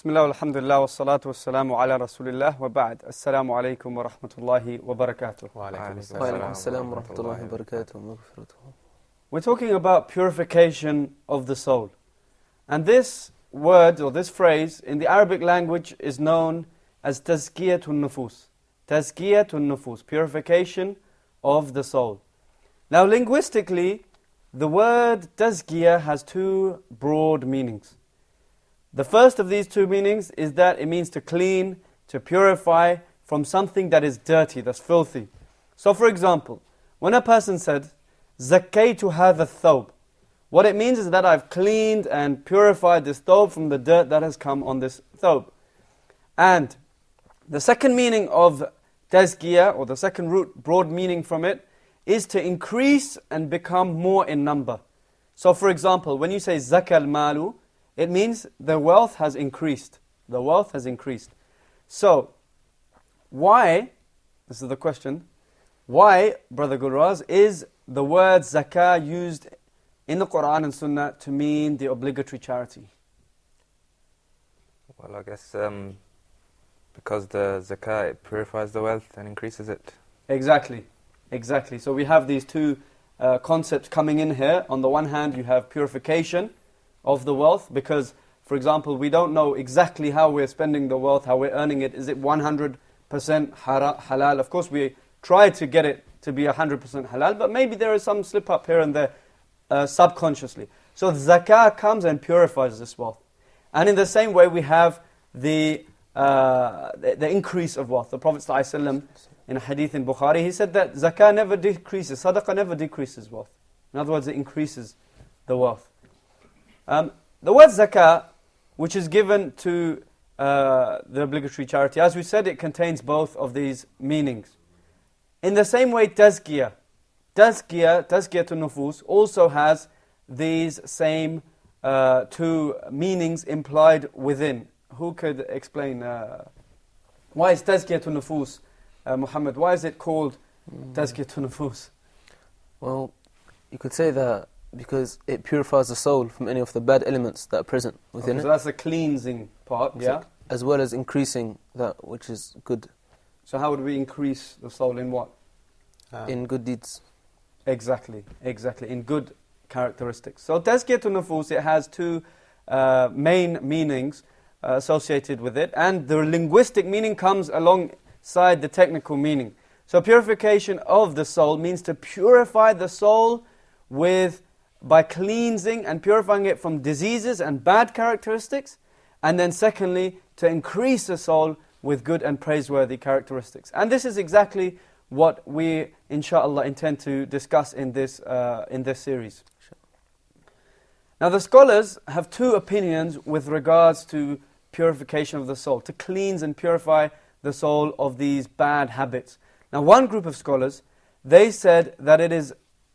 Bismillah, alhamdulillah, wa salatu wa salamu ala rasulillah, wa ba'd. Assalamu alaikum wa rahmatullahi wa barakatuh. Wa alaikum assalam wa rahmatullahi wa barakatuh. We're talking about purification of the soul. And this word, or this phrase, in the Arabic language is known as tazkiyatun nufus. Tazkiyatun nufus, purification of the soul. Now, linguistically, the word tazkiyah has two broad meanings. The first of these two meanings is that it means to clean, to purify from something that is dirty, that's filthy. So for example, when a person said, Zakkaytu hadha thawb, what it means is that I've cleaned and purified this thawb from the dirt that has come on this thawb. And the second meaning of tazkiyah, or the second root, broad meaning from it, is to increase and become more in number. So for example, when you say zakal malu, it means the wealth has increased. The wealth has increased. So, why, this is the question, why, Brother Gulraz, is the word zakah used in the Quran and Sunnah to mean the obligatory charity? Well, I guess because the zakah, it purifies the wealth and increases it. Exactly, exactly. So we have these two concepts coming in here. On the one hand, you have purification of the wealth, because, for example, we don't know exactly how we're spending the wealth, how we're earning it. Is it 100% halal? Of course, we try to get it to be 100% halal, but maybe there is some slip up here and there subconsciously. So zakah comes and purifies this wealth. And in the same way, we have the increase of wealth. The Prophet ﷺ, in a hadith in Bukhari, he said that zakah never decreases, sadaqah never decreases wealth. In other words, it increases the wealth. The word zakah, which is given to the obligatory charity, as we said, it contains both of these meanings. In the same way, tazkiyah to nufus, also has these same two meanings implied within. Who could explain why is tazkiyah to nufus, Muhammad? Why is it called tazkiyah to nufus? Well, you could say that because it purifies the soul from any of the bad elements that are present within it. So that's the cleansing part, yeah? As well as increasing that which is good. So how would we increase the soul in what? In good deeds. Exactly, in good characteristics. So tazkiyah to nufus, it has two main meanings associated with it, and the linguistic meaning comes alongside the technical meaning. So purification of the soul means to purify the soul by cleansing and purifying it from diseases and bad characteristics, and then secondly, to increase the soul with good and praiseworthy characteristics. And this is exactly what we, inshallah, intend to discuss in this series. Now the scholars have two opinions with regards to purification of the soul, to cleanse and purify the soul of these bad habits. Now one group of scholars, they said that it is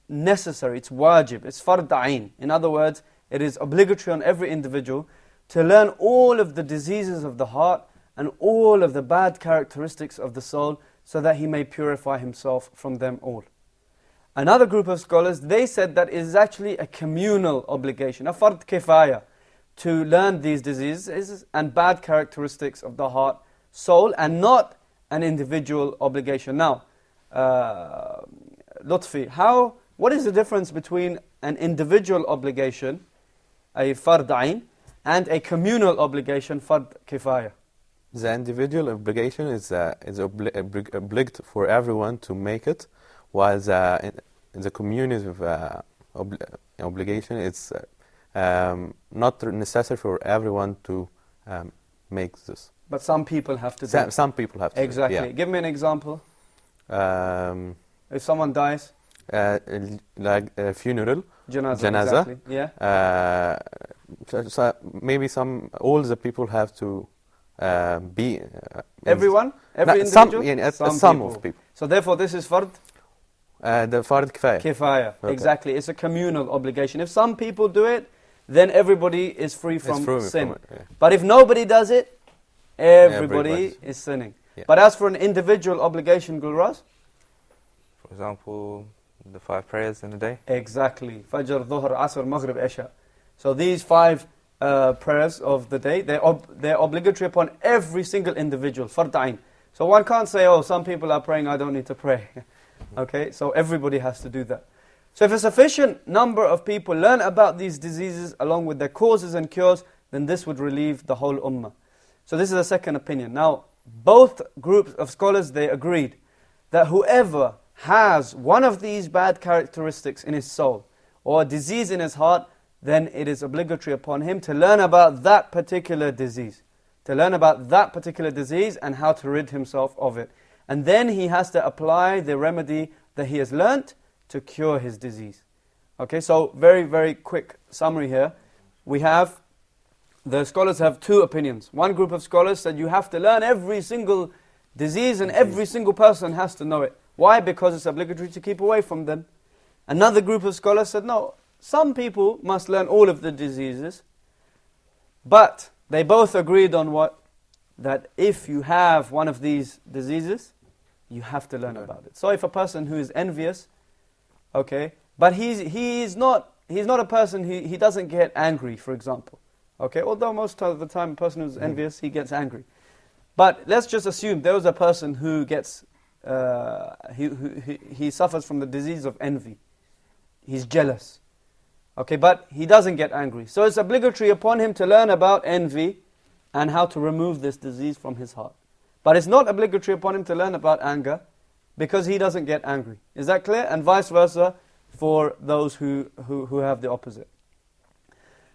necessary, it's wajib, it's fard ayn. In other words, it is obligatory on every individual to learn all of the diseases of the heart and all of the bad characteristics of the soul so that he may purify himself from them all. Another group of scholars, they said that it is actually a communal obligation, a fard kifaya, to learn these diseases and bad characteristics of the heart, soul, and not an individual obligation. Now, Lutfi, what is the difference between an individual obligation, a fard ayn, and a communal obligation, fard kifaya? The individual obligation is obliged for everyone to make it, while the community obligation is not necessary for everyone to make this. But some people have to do it. Some people have to Exactly. do it, yeah. Give me an example. If someone dies, like a funeral, Janaza. Exactly. Yeah. So maybe all the people have to be... Everyone? Every individual? Some of people. So therefore this is fard? The fard kifaya. Kifaya, Okay. exactly. It's a communal obligation. If some people do it, then everybody is free from sin. Yeah. But if nobody does it, everybody is sinning. Yeah. But as for an individual obligation, Gulraz? For example, the 5 prayers in a day. Exactly. Fajr, Dhuhr, Asr, Maghrib, Isha. So these 5 prayers of the day. They're obligatory upon every single individual. Fard ayn. So one can't say, oh, some people are praying, I don't need to pray. Okay, so everybody has to do that. So if a sufficient number of people learn about these diseases along with their causes and cures, then this would relieve the whole ummah. So this is the second opinion. Now, both groups of scholars, they agreed that whoever has one of these bad characteristics in his soul or a disease in his heart, then it is obligatory upon him to learn about that particular disease. To learn about that particular disease and how to rid himself of it. And then he has to apply the remedy that he has learnt to cure his disease. Okay, so very, very quick summary here. The scholars have two opinions. One group of scholars said you have to learn every single disease and every single person has to know it. Why? Because it's obligatory to keep away from them. Another group of scholars said no, some people must learn all of the diseases, but they both agreed on what? That if you have one of these diseases, you have to learn about it. So if a person who is envious, okay, but he's not a person he doesn't get angry, for example. Okay, although most of the time a person who's envious, he gets angry. But let's just assume there was a person who gets, he suffers from the disease of envy. He's jealous. Okay, but he doesn't get angry. So it's obligatory upon him to learn about envy and how to remove this disease from his heart. But it's not obligatory upon him to learn about anger because he doesn't get angry. Is that clear? And vice versa for those who have the opposite.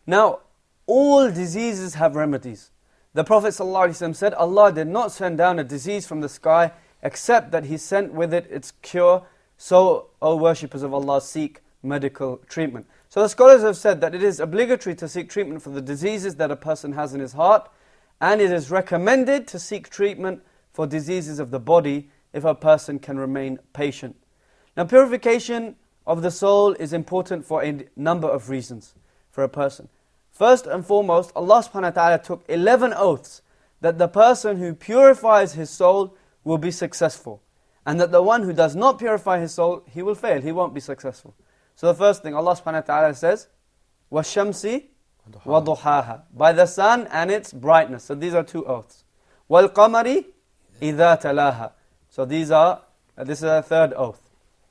Now, all diseases have remedies. The Prophet ﷺ said, Allah did not send down a disease from the sky except that He sent with it its cure. So, O worshippers of Allah, seek medical treatment. So the scholars have said that it is obligatory to seek treatment for the diseases that a person has in his heart, and it is recommended to seek treatment for diseases of the body if a person can remain patient. Now, purification of the soul is important for a number of reasons for a person. First and foremost, Allah subhanahu wa ta'ala took 11 oaths that the person who purifies his soul will be successful. And that the one who does not purify his soul, he will fail, he won't be successful. So the first thing, Allah subhanahu wa ta'ala says, وَالشَّمْسِ وَضُحَاهَا, by the sun and its brightness. So these are two oaths. وَالْقَمَرِ إِذَا تَلَاهَا. So this is a third oath.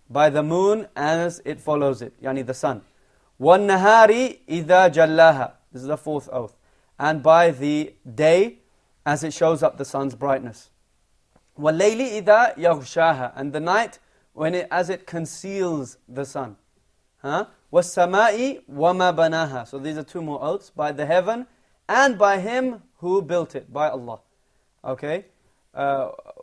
By the moon as it follows it, yani the sun. وَالنَّهَارِ إِذَا جَلَّاهَا. This is the fourth oath. And by the day as it shows up the sun's brightness. وَاللَّيْلِ إِذَا يَغْشَاهَا. And the night as it conceals the sun. وَالسَّمَاءِ وَمَا بَنَاهَا. So these are two more oaths. By the heaven and by Him who built it, by Allah. Okay? وَالْأَرْضِ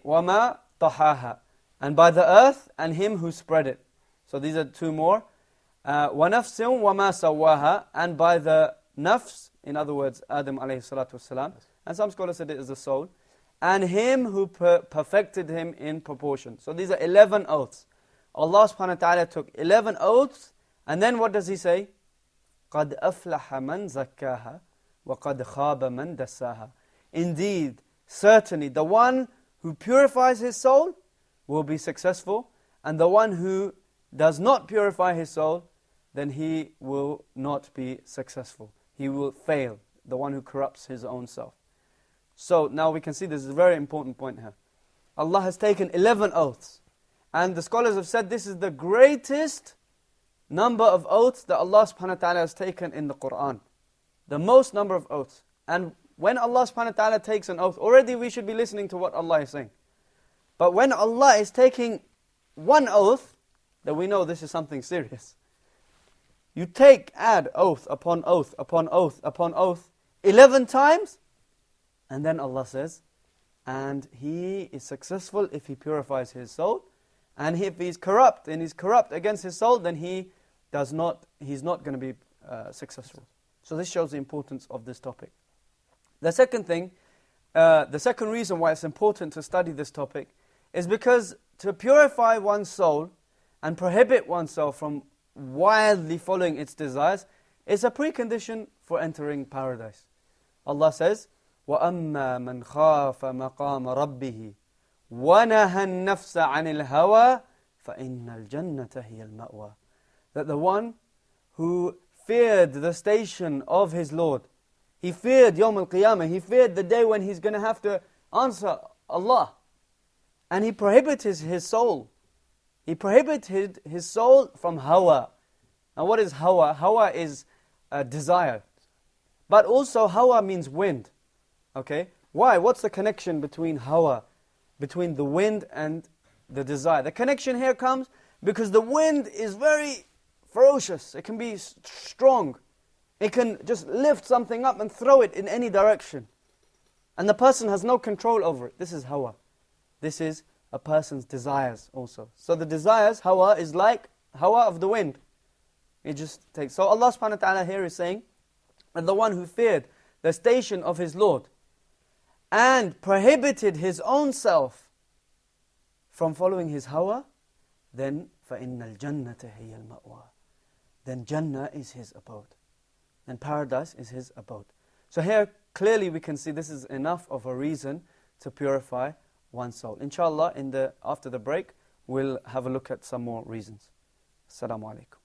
وَمَا طَحَاهَا. And by the earth and Him who spread it. So these are two more. وَنَفْسٍ وَمَا سَوَّاهَا. And by the nafs, in other words, Adam alayhi salatu wasalam. And some scholars said it is the soul. And Him who perfected him in proportion. So these are 11 oaths. Allah subhanahu wa ta'ala took 11 oaths. And then what does He say? قَدْ أَفْلَحَ مَنْ زَكَّاهَا وَقَدْ خَابَ مَنْ دَسَّاهَا. Indeed, certainly, the one who purifies his soul will be successful. And the one who does not purify his soul, then he will not be successful. He will fail, the one who corrupts his own self. So now we can see this is a very important point here. Allah has taken 11 oaths. And the scholars have said this is the greatest number of oaths that Allah subhanahu wa ta'ala has taken in the Quran. The most number of oaths. And when Allah subhanahu wa ta'ala takes an oath, already we should be listening to what Allah is saying. But when Allah is taking one oath, then we know this is something serious. You add oath upon oath upon oath upon oath 11 times, and then Allah says, and he is successful if he purifies his soul, and if he's corrupt and he's corrupt against his soul, then he's not going to be successful. So this shows the importance of this topic. The second thing, the second reason why it's important to study this topic is because to purify one's soul and prohibit oneself from wildly following its desires is a precondition for entering paradise. Allah says, وَأَمَّا مَنْ خَافَ مَقَامَ رَبِّهِ وَنَهَى النَّفْسَ عَنِ الْهَوَى فَإِنَّ الْجَنَّةَ هِيَ الْمَأْوَى. That the one who feared the station of his Lord. He feared Yawm al-Qiyamah. He feared the day when he's going to have to answer Allah. And he prohibited his soul. He prohibited his soul from hawa. Now what is hawa? Hawa is desire. But also hawa means wind. Okay? Why? What's the connection between hawa, between the wind and the desire? The connection here comes because the wind is very ferocious. It can be strong. It can just lift something up and throw it in any direction. And the person has no control over it. This is hawa. This is a person's desires also. So the desires, hawa, is like hawa of the wind. It just takes. So Allah subhanahu wa ta'ala here is saying that the one who feared the station of his Lord and prohibited his own self from following his hawa, then فَإِنَّ الْجَنَّةَ هِيَ الْمَأْوَى. Then Jannah is his abode. And paradise is his abode. So here clearly we can see this is enough of a reason to purify one's soul. Inshallah, after the break, we'll have a look at some more reasons. Assalamu alaikum.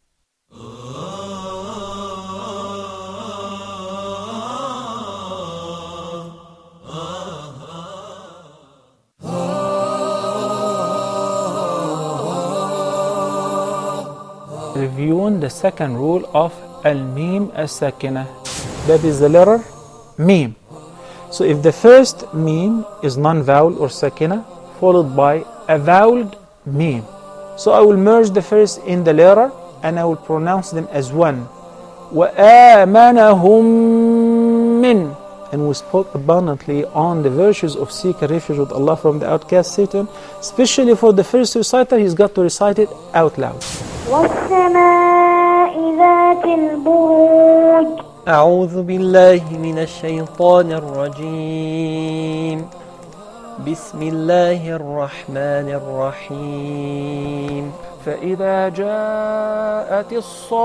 Reviewing the second rule of al-mim as-sakinah. That is the letter mim. So if the first mim is non-vowel or sakinah, followed by a voweled mim, so I will merge the first in the letter and I will pronounce them as one. وَآمَنَهُمْ مِنْ. And we spoke abundantly on the virtues of seeking refuge with Allah from the outcast Satan. Especially for the first reciter, he's got to recite it out loud. وَالسَّمَاءِ ذَاتِ الْبُرُوجِ. أعوذ بالله من الشيطان الرجيم. بسم الله الرحمن الرحيم. فإذا جاءت الصاخة.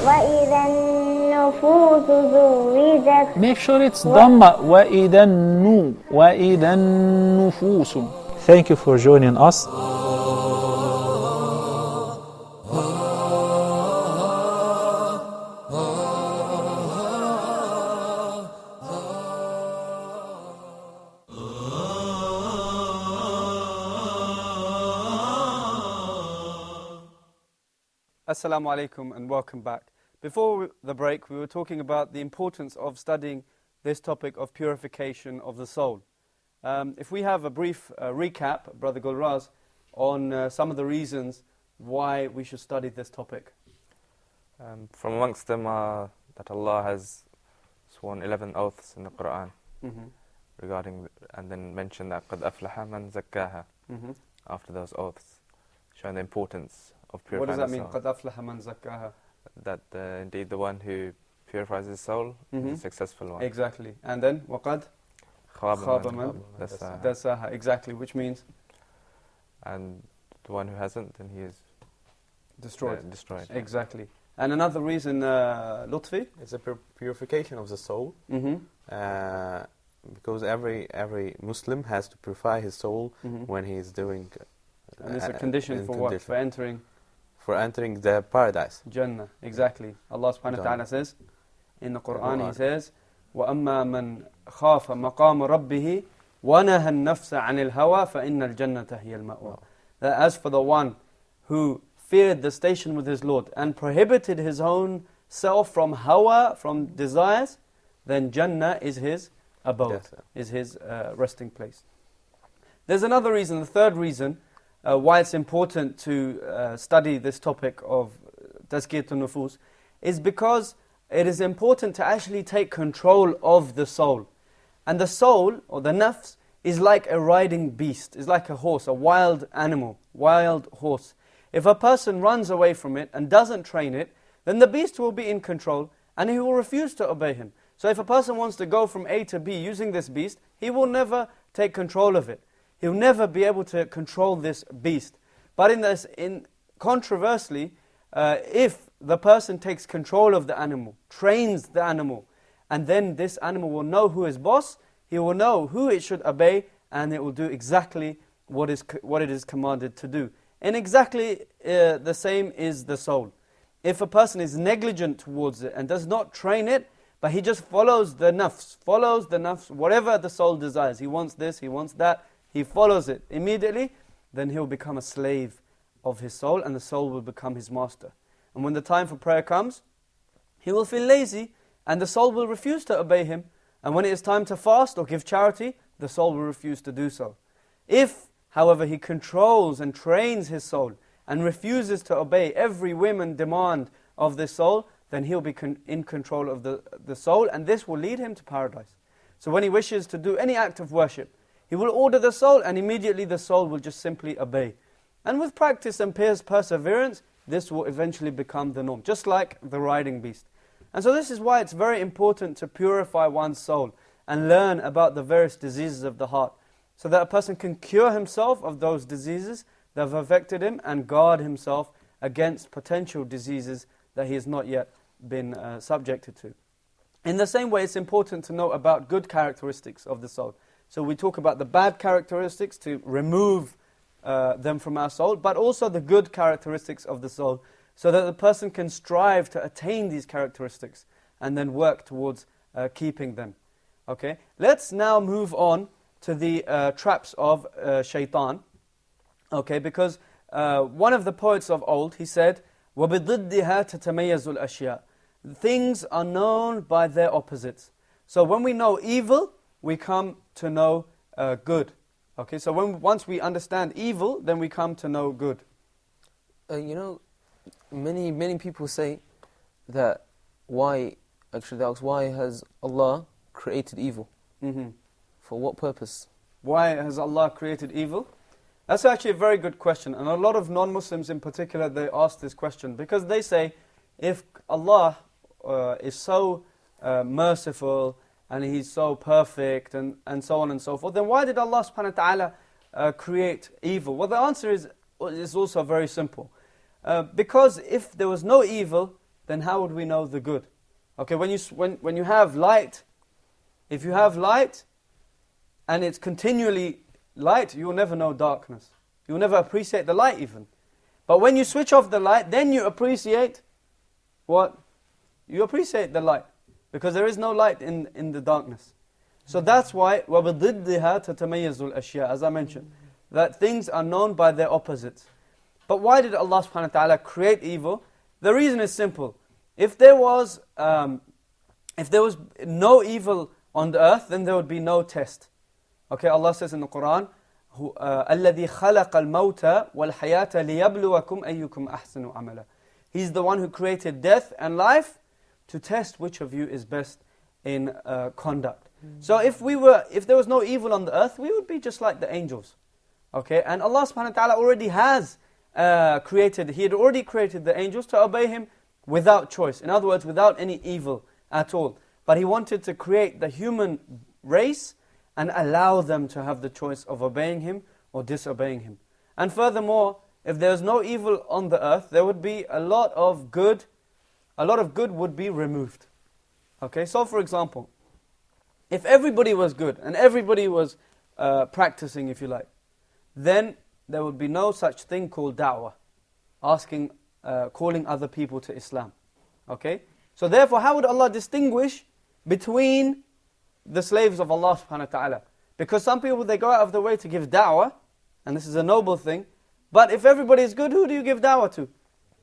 وَإِذَا النُّفُوسُ زُوِّجَتْ. Make sure it's Dhamma. وَإِذَا النُّفُوسُ. Thank you for joining us. Assalamu alaikum and welcome back. Before the break, we were talking about the importance of studying this topic of purification of the soul. If we have a brief recap, Brother Gulraz, on some of the reasons why we should study this topic. From amongst them are that Allah has sworn 11 oaths in the Quran regarding, and then mentioned that قَدْ أَفْلَحَ مَنْ زَكَّاهَا after those oaths, showing the importance of purifying What does that the mean? soul. قَدْ أَفْلَحَ مَنْ زَكَّاهَا. That indeed the one who purifies his soul is a successful one. Exactly. And then وَقَدْ خَابَ مَنْ دَسَّاهَا. Exactly, which means? And the one who hasn't, then he is destroyed. Exactly. And another reason, Lutfi? It's a purification of the soul. Because every Muslim has to purify his soul when he is doing. And it's a condition for what? For entering the paradise. Jannah. Exactly. Allah subhanahu wa ta'ala says in the Quran, He says, وَأَمَّا مَنْ خَافَ مَقَامَ رَبِّهِ وَنَهَى النَّفْسَ عَنِ الْهَوَى فَإِنَّ الْجَنَّةَ هِيَ الْمَأْوَى. That as for the one who feared the station with his Lord and prohibited his own self from hawa, from desires, then Jannah is his abode, is his resting place. There's another reason, the third reason, why it's important to study this topic of Tazkiyatun Nufus, is because it is important to actually take control of the soul. And the soul, or the nafs, is like a riding beast, is like a horse, a wild animal, wild horse. If a person runs away from it and doesn't train it, then the beast will be in control and he will refuse to obey him. So if a person wants to go from A to B using this beast, he will never take control of it. He'll never be able to control this beast. But controversially, if the person takes control of the animal, trains the animal, and then this animal will know who is boss, he will know who it should obey, and it will do exactly what it is commanded to do. And exactly the same is the soul. If a person is negligent towards it and does not train it, but he just follows the nafs, whatever the soul desires. He wants this, he wants that, he follows it immediately, then he'll become a slave of his soul and the soul will become his master. And when the time for prayer comes, he will feel lazy and the soul will refuse to obey him. And when it is time to fast or give charity, the soul will refuse to do so. If, however, he controls and trains his soul and refuses to obey every whim and demand of this soul, then he'll be in control of the soul, and this will lead him to paradise. So when he wishes to do any act of worship, he will order the soul, and immediately the soul will just simply obey. And with practice and perseverance, this will eventually become the norm, just like the riding beast. And so this is why it's very important to purify one's soul and learn about the various diseases of the heart, so that a person can cure himself of those diseases that have affected him and guard himself against potential diseases that he has not yet been subjected to. In the same way, it's important to know about good characteristics of the soul. So we talk about the bad characteristics to remove them from our soul, but also the good characteristics of the soul, so that the person can strive to attain these characteristics and then work towards keeping them. Okay, let's now move on to the traps of shaitan. Okay, because one of the poets of old, he said, وَبِضِدِّهَا تَتَمَيَّزُ الْأَشْيَاء. Things are known by their opposites. So when we know evil, we come to know good. Okay, so once we understand evil, then we come to know good. Many people say that why has Allah created evil? Mm-hmm. For what purpose? Why has Allah created evil? That's actually a very good question, and a lot of non-Muslims in particular, they ask this question, because they say, if Allah is so merciful, and He's so perfect, and so on and so forth, then why did Allah subhanahu wa ta'ala create evil? Well, the answer is also very simple. Because if there was no evil, then how would we know the good? Okay, when you have light, if you have light, and it's continually light, you will never know darkness. You will never appreciate the light even. But when you switch off the light, then you appreciate what? You appreciate the light. Because there is no light in the darkness. So that's why, وَبِضِدِّهَا تَتَمَيَّزُ الْأَشْيَاء, as I mentioned, that things are known by their opposites. But why did Allah subhanahu wa ta'ala create evil? The reason is simple. If there was no evil on the earth, then there would be no test. Okay, Allah says in the Quran, الَّذِي خَلَقَ الْمَوْتَ وَالْحَيَاةَ لِيَبْلُوَكُمْ أَيُّكُمْ أَحْسَنُ عَمَلًا. He's the one who created death and life to test which of you is best in conduct. So if there was no evil on the earth, we would be just like the angels. Okay, and Allah subhanahu wa ta'ala already has He had already created the angels to obey Him without choice. In other words, without any evil at all. But He wanted to create the human race and allow them to have the choice of obeying Him or disobeying Him. And furthermore, if there was no evil on the earth, there would be a lot of good would be removed. Okay, so for example, if everybody was good and everybody was practicing, if you like, then there would be no such thing called da'wah, calling other people to Islam. Okay, so therefore, how would Allah distinguish between the slaves of Allah subhanahu wa ta'ala? Because some people, they go out of their way to give da'wah, and this is a noble thing, but if everybody is good, who do you give da'wah to?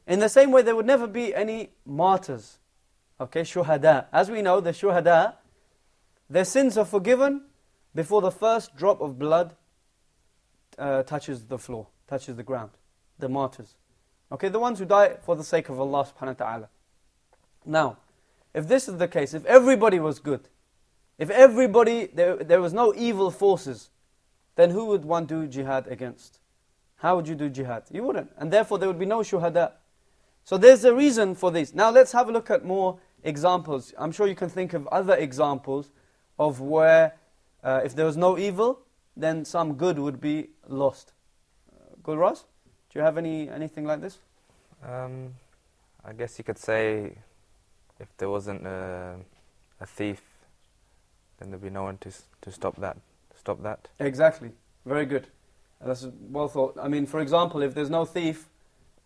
In the same way, there would never be any martyrs. Okay, shuhada. As we know, the shuhada, their sins are forgiven before the first drop of blood touches the floor, touches the ground. The martyrs. Okay, the ones who die for the sake of Allah subhanahu wa ta'ala. Now, if this is the case, if everybody was good, if everybody, there was no evil forces, then who would one do jihad against? How would you do jihad? You wouldn't. And therefore there would be no shuhada. So there's a reason for this. Now let's have a look at more examples. I'm sure you can think of other examples of where if there was no evil, then some good would be lost. Good, Ross? Do you have anything like this? I guess you could say if there wasn't a thief, then there'd be no one to stop that. Exactly. Very good. That's well thought. I mean, for example, if there's no thief,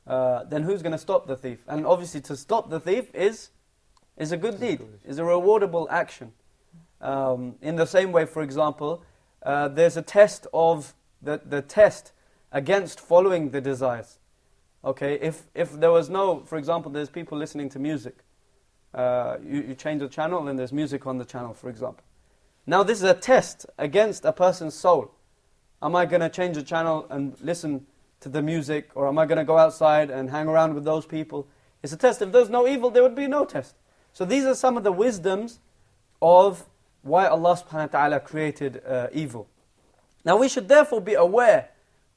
then who's going to stop the thief? And obviously to stop the thief is a good deed, is a rewardable action. In the same way, for example, there's a test of the test against following the desires. Okay, if there was no, for example, there's people listening to music. You change the channel and there's music on the channel, for example. Now this is a test against a person's soul. Am I going to change the channel and listen to the music, or am I going to go outside and hang around with those people? It's a test. If there's no evil, there would be no test. So these are some of the wisdoms of why Allah subhanahu wa ta'ala created evil. Now we should therefore be aware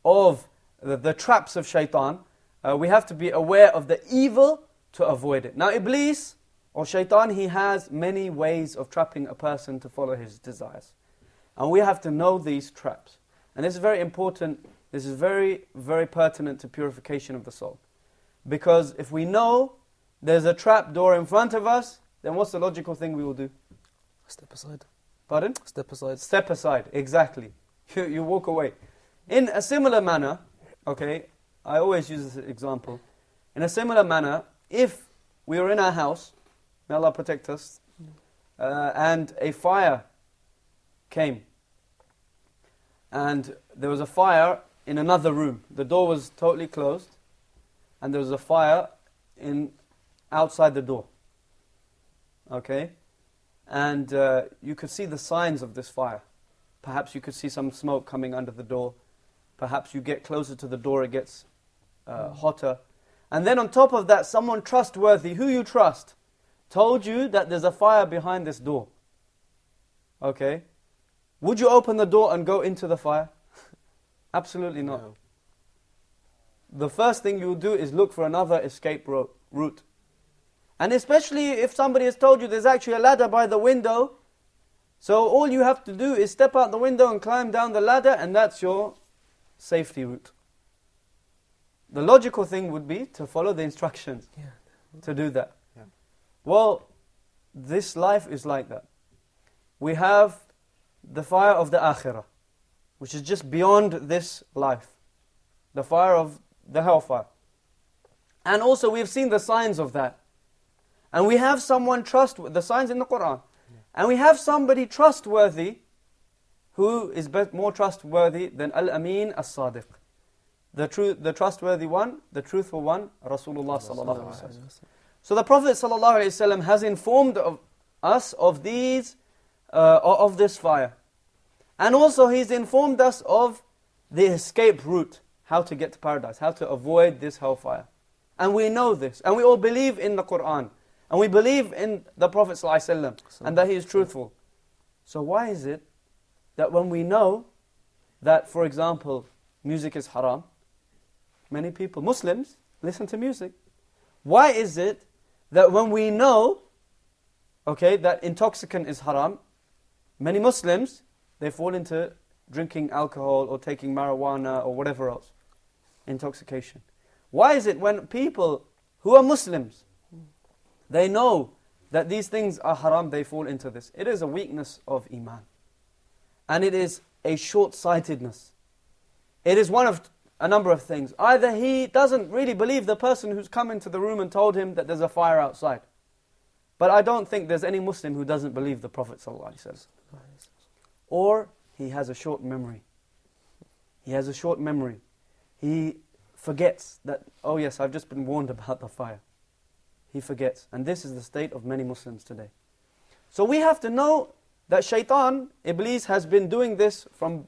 of the traps of shaitan. We have to be aware of the evil to avoid it. Now Iblis, or shaitan, he has many ways of trapping a person to follow his desires. And we have to know these traps. And this is very important. This is very, very pertinent to purification of the soul. Because if we know there's a trap door in front of us, then what's the logical thing we will do? Step aside. Pardon? Step aside. Step aside, exactly. You walk away. In a similar manner, okay, I always use this example. In a similar manner, if we are in our house, may Allah protect us, and a fire came, and there was a fire in another room. The door was totally closed, and there was a fire outside the door. Okay? And you could see the signs of this fire. Perhaps you could see some smoke coming under the door. Perhaps you get closer to the door, it gets hotter. And then on top of that, someone trustworthy, who you trust, told you that there's a fire behind this door. Okay? Would you open the door and go into the fire? Absolutely not. No. The first thing you'll do is look for another escape route. And especially if somebody has told you there's actually a ladder by the window, so all you have to do is step out the window and climb down the ladder, and that's your safety route. The logical thing would be to follow the instructions to do that. Yeah. Well, this life is like that. We have the fire of the akhirah, which is just beyond this life. The fire of the hellfire. And also we've seen the signs of that. And we have someone trustworthy, the signs in the Quran. And we have somebody trustworthy who is more trustworthy than Al-Amin As-Sadiq. The trustworthy one, the truthful one, Rasulullah sallallahu alaihi wasallam. So the Prophet sallallahu alaihi wasallam has informed us of these, of this fire. And also he's informed us of the escape route, how to get to paradise, how to avoid this hellfire. And we know this, and we all believe in the Quran, and we believe in the Prophet ﷺ, and that he is truthful. So why is it that when we know that, for example, music is haram, many people, Muslims, listen to music? Why is it that when we know, okay, that intoxicant is haram, many Muslims, they fall into drinking alcohol or taking marijuana or whatever else, intoxication? Why is it when people who are Muslims, they know that these things are haram, they fall into this? It is a weakness of iman. And it is a short-sightedness. It is one of a number of things. Either he doesn't really believe the person who's come into the room and told him that there's a fire outside. But I don't think there's any Muslim who doesn't believe the Prophet ﷺ. Or he has a short memory. He has a short memory. He forgets that, oh yes, I've just been warned about the fire. He forgets. And this is the state of many Muslims today. So we have to know that shaitan, Iblis, has been doing this from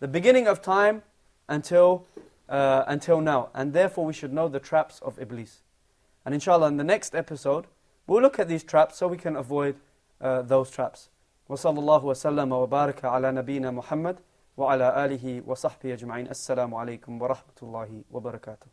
the beginning of time until now. And therefore we should know the traps of Iblis. And inshallah, in the next episode, we'll look at these traps so we can avoid those traps. وصلى الله وسلم وبارك على نبينا محمد وعلى آله وصحبه أجمعين. السلام عليكم ورحمة الله وبركاته.